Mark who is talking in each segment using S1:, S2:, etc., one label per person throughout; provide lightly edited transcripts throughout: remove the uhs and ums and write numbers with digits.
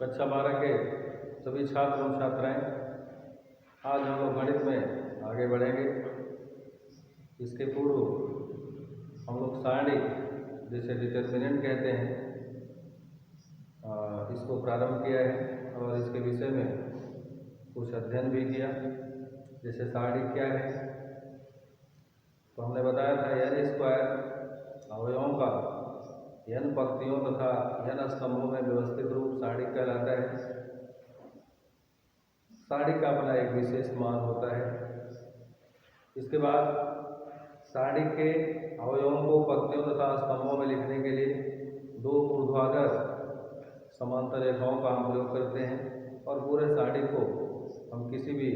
S1: कक्षा 12 के सभी छात्र एवं छात्राएं, आज हम लोग गणित में आगे बढ़ेंगे। इसके पूर्व हम लोग सारणी, जिसे डिटर्मिनेंट कहते हैं, इसको प्रारंभ किया है और इसके विषय में कुछ अध्ययन भी किया। जैसे सारणी क्या है, तो हमने बताया था n स्क्वायर अवयवों का n पंक्तियों तथा n स्तंभों में व्यवस्थित रूप सारणी कहलाता है। सारणी का अपना एक विशेष मान होता है। इसके बाद सारणी के अवयवों को पंक्तियों तथा स्तंभों में लिखने के लिए दो ऊर्ध्वाधर समांतर रेखाओं का हम प्रयोग करते हैं और पूरे सारणी को हम किसी भी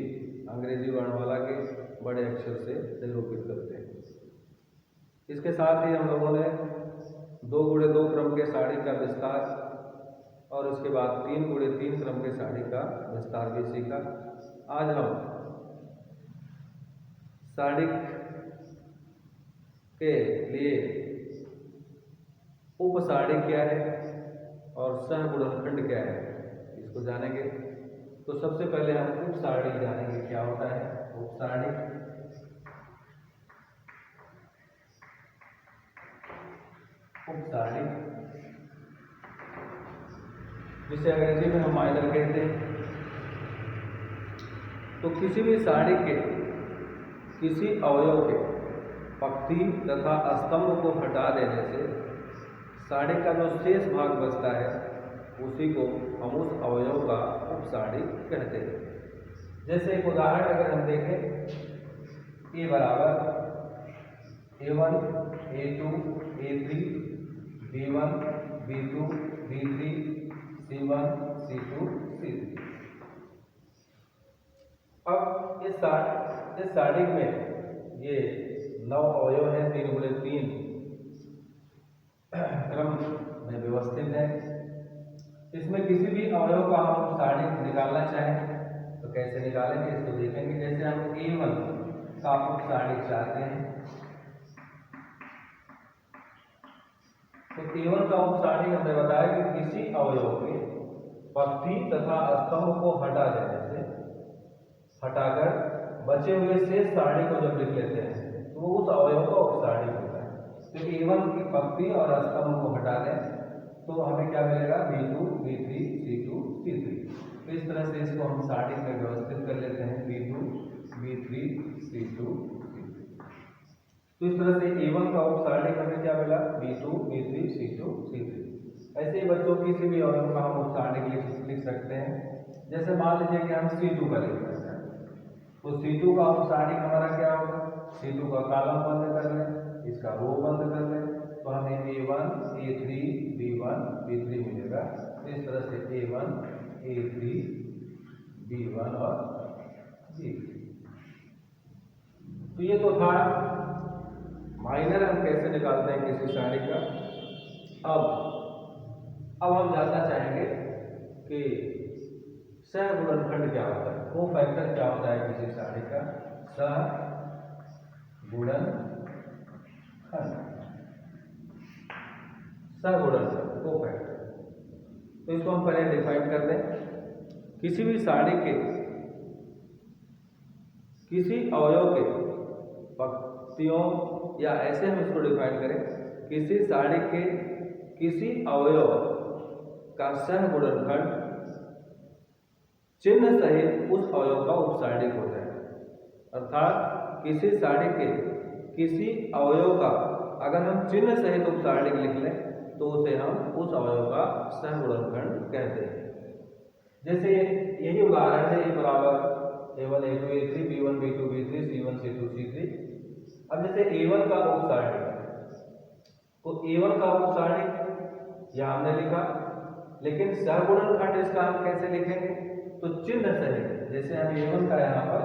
S1: अंग्रेजी वर्णमाला के बड़े अक्षर से निरूपित करते हैं। इसके साथ ही हम लोगों ने 2x2 क्रम के सारणी का विस्तार और उसके बाद 3x3 क्रम के सारणी का विस्तार भी सीखा। आज हम सारणी के लिए उप सारणी क्या है और सहगुणनखंड क्या है, इसको जानेंगे। तो सबसे पहले हम उप सारणी जानेंगे, क्या होता है उप सारणी। उप सारणी जिसे अंग्रेजी में हम माइनर कहते हैं। तो किसी भी सारणी के किसी अवयव के पंक्ति तथा स्तंभ को हटा देने से सारणी का जो शेष भाग बचता है उसी को हम उस अवयव का उप सारणी कहते हैं। जैसे एक उदाहरण अगर हम देखें, A बराबर A1 A2 A3 B1 B2 B3 C1 C2 C3। अब इस सारणी में ये 9 अवयव हैं, 3x3 क्रम में व्यवस्थित है। इसमें किसी भी अवयव का हम सारणी निकालना चाहें तो कैसे निकालेंगे, इसको देखेंगे। जैसे हम A1 का उप सारणी चाहते हैं, तो A1 का उप सारणी हमने बताया कि किसी अवयव के पंक्ति तथा स्तंभ को हटा देने से, हटाकर बचे हुए शेष सारणी को जब लिख लेते हैं तो वो उस अवयव का उप सारणी होता है। तो A1 की पंक्ति और स्तंभ को हटा दें तो हमें क्या मिलेगा, B2 B3 C2 C3। तो इस तरह से इसको हम सारणी में व्यवस्थित कर लेते हैं, B2 B3 C2 C3। तो इस तरह से A1 का उप सारणी हमें क्या मिला, B2 B3 C2 C3। ऐसे ही बच्चों किसी भी अवयव का हम उप सारणी लिख सकते हैं। जैसे मान लीजिए कि हम C2 का लिख रहे हैं, तो C2 का उप सारणी हमारा क्या होगा, C2 का कॉलम बंद कर लें, इसका रो बंद कर लें, तो हमें A1 A3 B1 B3 मिलेगा। इस तरह से A1 A3 B1 और B3। तो ये तो था माइनर हम कैसे निकालते हैं किसी सारणी का। अब हम जानना चाहेंगे कि सहगुणनखंड क्या होता है, कोफैक्टर क्या होता है किसी सारणी का। सहगुणनखंड कोफैक्टर, तो इसको हम पहले डिफाइन कर दें। किसी भी सारणी के किसी अवयव के पंक्तियों, या ऐसे हम इसको डिफाइन करें, किसी सारणी के किसी अवयव का सहगुणनखंड चिन्ह सहित उस अवयव का उप सारणी होता है। अर्थात किसी सारणी के किसी अवयव का अगर हम चिन्ह सहित उप सारणी लिख लें तो उसे हम उस अवयव का सहगुणनखंड कहते हैं। जैसे यही उदाहरण है, A बराबर A1 A2 A3 B1 B2 B3 C1 C2 C3। अब जैसे A1 का उप सारणी, तो A1 का उप सारणी यह हमने लिखा, लेकिन सहगुणनखंड इसका हम कैसे लिखेंगे, तो चिन्ह सहित। जैसे हम A1 का यहाँ पर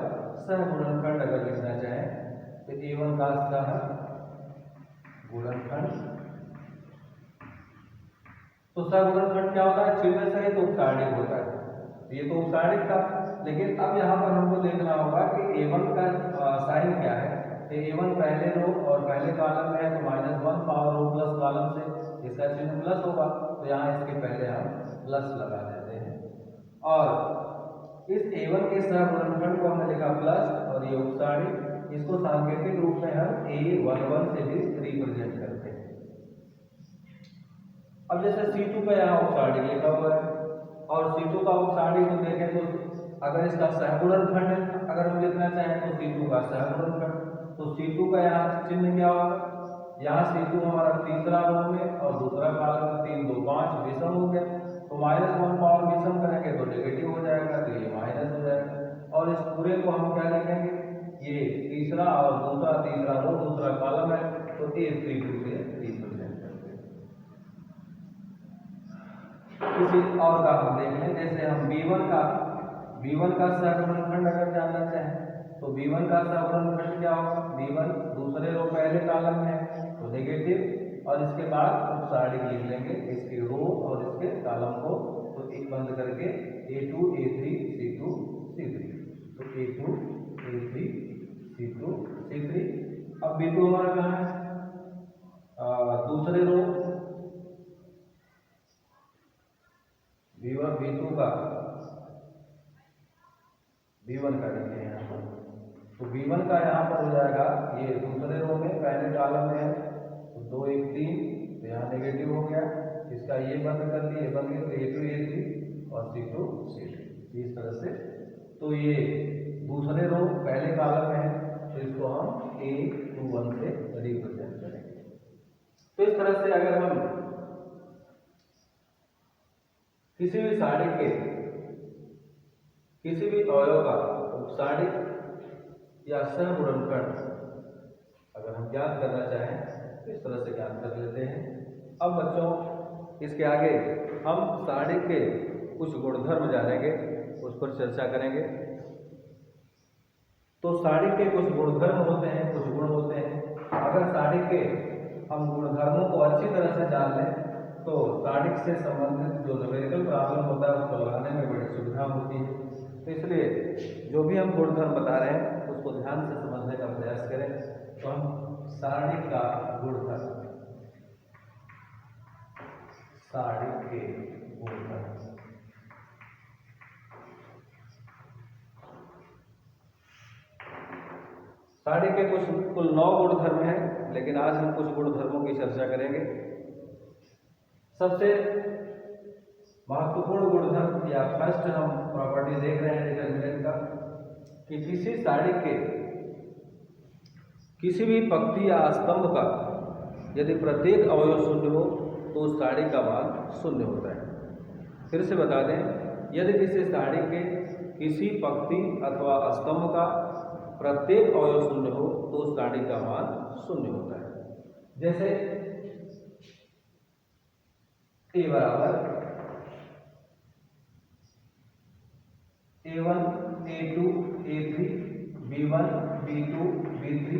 S1: सहगुणनखंड अगर लिखना चाहें तो A1 का सहगुणनखंड, तो सहगुणनखंड क्या होता है, चिन्ह सहित उप सारणी होता है। ये तो उप सारणी था, लेकिन अब यहाँ पर हमको देखना होगा कि A1 का साइन क्या है। तो A1 पहले रो और पहले कॉलम में है, तो -1 पावर रो प्लस कॉलम से इसका चिन्ह प्लस होगा, तो यहाँ इसके पहले हम प्लस लगा देते हैं। और इस A1 के सहगुणनखंड को हमने लिखा प्लस और ये उपसाड़ी, इसको सांकेतिक रूप में हम A11 से भी रिप्रेजेंट करते हैं। अब जैसे C2 का यहाँ उपसाड़ी लिखा हुआ है और C2 का उपसाड़ी को देखें तो अगर इसका सहगुणनखंड अगर हम लिखना चाहें तो C2 का सहगुणनखंड, तो C2 का यहाँ चिन्ह क्या होगा, यहाँ C2 हमारा तीसरा रो में और दूसरा कॉलम 3 2 5 विषम हो गया, तो -1 पावर विषम करेंगे तो नेगेटिव हो जाएगा, तो ये माइनस हो जाएगा। और इस पूरे को हम क्या लिखेंगे, ये तीसरा और दूसरा, तीसरा रो दूसरा कॉलम है, तो A32 से रिप्रेजेंट करते हैं। किसी और का हम देख लें, जैसे हम B1 का सहगुणनखंड अगर जानना चाहें तो B1 का सहगुणनखंड क्या होगा, B1 दूसरे रो पहले कॉलम में है तो नेगेटिव, और इसके बाद उपसाड़ी लिख लेंगे इसके रो और इसके कॉलम को, तो एक बंद करके A2 A3 C2 C3, तो A2 A3 C2 C3। अब B2 हमारा कहाँ है, दूसरे रो, B2 का B1 का लिखे यहाँ पर, तो B1 का यहाँ पर हो जाएगा, ये दूसरे रो में पहले कॉलम में है तो 2 1 3, तो यहाँ नेगेटिव हो गया, इसका ये बंद कर दिए, बन गए तो A2 A3 और C2 C3 इस तरह से। तो ये दूसरे रो पहले कॉलम में है तो इसको हम A21 से रिप्रेजेंट करेंगे। तो इस तरह से अगर हम किसी भी साड़ी के किसी भी अवयव का उपसाड़ी या सहगुणनखंड अगर हम ज्ञात करना चाहें तो इस तरह से ज्ञात कर लेते हैं। अब बच्चों इसके आगे हम साड़ी के कुछ गुणधर्म जानेंगे, उस पर चर्चा करेंगे। तो साड़ी के कुछ गुणधर्म होते हैं, कुछ गुण होते हैं। अगर साड़ी के हम गुणधर्मों को अच्छी तरह से जान लें तो साड़ी से संबंधित जो न्यूमेरिकल प्रॉब्लम होता है उसको लगाने में बड़ी सुविधा होती है। तो इसलिए जो भी हम गुणधर्म बता रहे हैं उसको ध्यान से समझने का प्रयास करें। तो हम साड़ी का गुणधर्म, साड़ी के गुणधर्म, साड़ी के कुल 9 गुणधर्म हैं, लेकिन आज हम कुछ गुणधर्मों की चर्चा करेंगे। सबसे महत्वपूर्ण गुणधर्म या फर्स्ट हम प्रॉपर्टी देख रहे हैं डिटरमिनेंट का, कि किसी साड़ी के किसी भी पंक्ति या स्तंभ का यदि प्रत्येक अवयव शून्य हो तो उस साड़ी का मान शून्य होता है। फिर से बता दें, यदि किसी साड़ी के किसी पंक्ति अथवा स्तंभ का प्रत्येक अवयव शून्य हो तो उस साड़ी का मान शून्य होता है। जैसे A बराबर A1 A2 A3 B1 B2 B3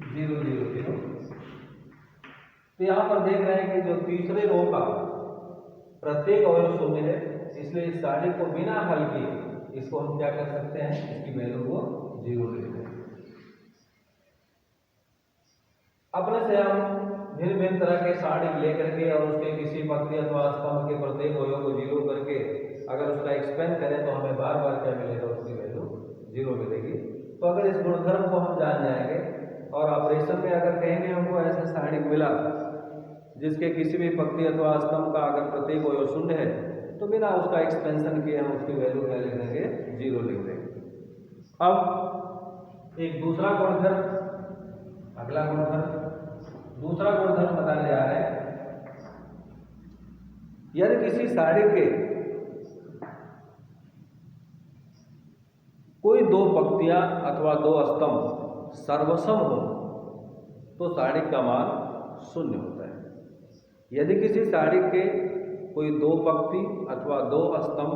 S1: 0 0 0। तो यहाँ पर देख रहे हैं कि जो तीसरे रो का प्रत्येक अवयव शून्य है, इसलिए इस साड़ी को बिना हल किए इसको हम क्या कर सकते हैं, इसकी वैल्यू को 0 ले लेते हैं। अपने से हम भिन्न भिन्न तरह के साड़ी लेकर के और उसके किसी पंक्ति अथवा स्तंभ के प्रत्येक अवयव को 0 करके अगर उसका एक्सपेंड करें तो हमें बार बार क्या मिलेगा, उसकी वैल्यू 0 मिलेगी। तो अगर इस गुणधर्म को हम जान जाएंगे और ऑपरेशन में अगर कहेंगे हमको ऐसा साड़ी मिला जिसके किसी भी पंक्ति अथवा स्तंभ का अगर प्रत्येक अवयव शून्य है, तो बिना उसका एक्सपेंशन किए हम उसकी वैल्यू क्या लिख देंगे, 0 लिख देंगे। अब एक दूसरा गुणधर्म, अगला गुणधर्म, दूसरा गुणधर्म बताने जा रहे हैं। यदि किसी साड़ी के कोई 2 पंक्तियां अथवा 2 स्तंभ सर्वसम हो तो साड़ी का मान शून्य होता है। यदि किसी साड़ी के कोई 2 पंक्ति अथवा 2 स्तंभ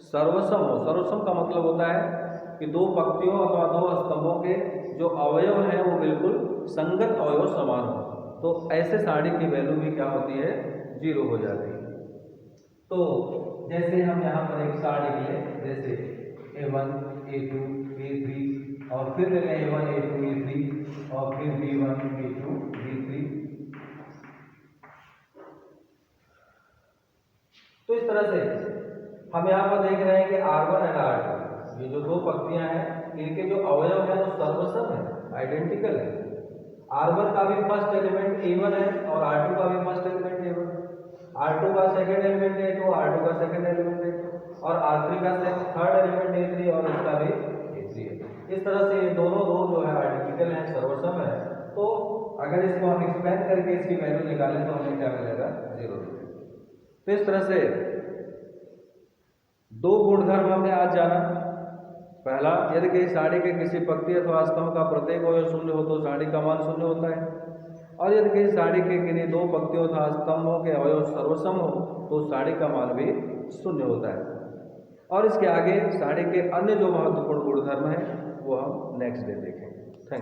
S1: सर्वसम हो, सर्वसम का मतलब होता है कि 2 पंक्तियों अथवा 2 स्तंभों के जो अवयव हैं वो बिल्कुल संगत अवयव समान हो, तो ऐसे साड़ी की वैल्यू भी क्या होती है, 0 हो जाती है। तो जैसे हम यहाँ पर एक साड़ी लें, जैसे A1 A2 A3 और फिर ले लें A1 A2 A3 और फिर B1 B2 B3। तो इस तरह से हम यहाँ पर देख रहे हैं कि R1 एंड R2 ये जो दो पंक्तियां हैं इनके जो अवयव है वो सर्वसम है, आइडेंटिकल है। R1 का भी फर्स्ट एलिमेंट A1 है और R2 का भी फर्स्ट एलिमेंट A1, R2 का सेकंड एलिमेंट A2, R2 का सेकंड एलिमेंट A2 और R3 का थर्ड एलिमेंट A3 और इसका भी A3 है। इस तरह से ये दोनों रो जो है आइडेंटिकल है, सर्वसम है। तो अगर इसको हम एक्सपेंड करके इसकी वैल्यू निकालें तो हमें क्या मिलेगा, 0। तो इस तरह से दो गुणधर्म हमने आज जाना। पहला, यदि किसी सारणी के किसी पंक्ति अथवा स्तंभ का प्रत्येक अवयव शून्य हो तो सारणी का मान शून्य होता है, और यदि किसी सारणी के किन्हीं दो पंक्तियों तथा स्तंभों के अवयव सर्वसम हो तो सारणी का मान भी शून्य होता है। और इसके आगे सारणी के अन्य जो महत्वपूर्ण गुणधर्म है वो हम नेक्स्ट डे देखेंगे।